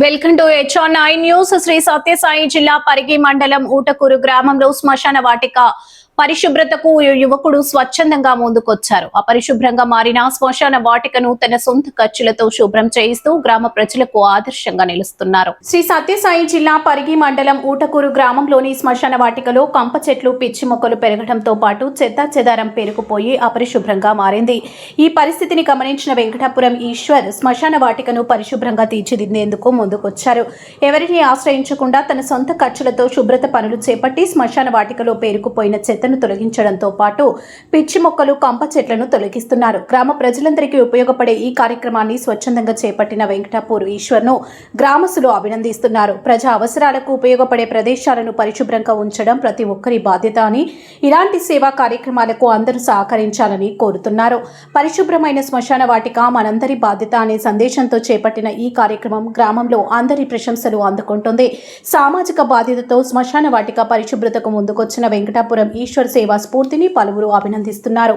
Welcome to HR9 news. Sri Sathya Sai జిల్లా పరిగి మండలం ఊటకూరు గ్రామంలో శ్మశాన వాటిక పరిశుభ్రతకు యువకుడు స్వచ్ఛందంగా ముందుకొచ్చారు. అపరిశుభ్రంగా మారిన శ్మశాన వాటికను తన సొంత ఖర్చులతో శుభ్రం చేయిస్తూ గ్రామ ప్రజలకు ఆదర్శంగా నిలుస్తున్నారు. శ్రీ సత్యసాయి జిల్లా పరిగి మండలం ఊటకూరు గ్రామంలోని శ్మశాన వాటికలో కంప చెట్లు, పిచ్చి మొక్కలు పెరగడంతో పాటు చెత్తా చెదారం పేరుకుపోయి అపరిశుభ్రంగా మారింది. ఈ పరిస్థితిని గమనించిన వెంకటాపురం ఈశ్వర్ శ్మశాన వాటికను పరిశుభ్రంగా తీర్చిదిద్దేందుకు ముందుకొచ్చారు. ఎవరిని ఆశ్రయించకుండా తన సొంత ఖర్చులతో శుభ్రత పనులు చేపట్టి శ్మశాన వాటికలో పేరుకుపోయిన చెత్తను తొలగించడంతో పాటు పిచ్చి మొక్కలు, కంప చెట్లను తొలగిస్తున్నారు. గ్రామ ప్రజలందరికీ ఉపయోగపడే ఈ కార్యక్రమాన్ని స్వచ్ఛందంగా చేపట్టిన వెంకటాపూర్ ఈశ్వర్ను గ్రామస్తులు అభినందిస్తున్నారు. ప్రజా అవసరాలకు ఉపయోగపడే ప్రదేశాలను పరిశుభ్రంగా ఉంచడం ప్రతి ఒక్కరి బాధ్యత అని, ఇలాంటి సేవా కార్యక్రమాలకు అందరూ సహకరించాలని కోరుతున్నారు. పరిశుభ్రమైన శ్మశాన వాటిక మనందరి బాధ్యత అనే సందేశంతో చేపట్టిన ఈ కార్యక్రమం గ్రామంలో అందరి ప్రశంసలు అందుకుంటుంది. సామాజిక బాధ్యతతో శ్మశాన వాటిక పరిశుభ్రతకు ముందుకొచ్చిన వెంకటాపురం ఈశ్వర్ సేవా స్ఫూర్తిని పలువురు అభినందిస్తున్నారు.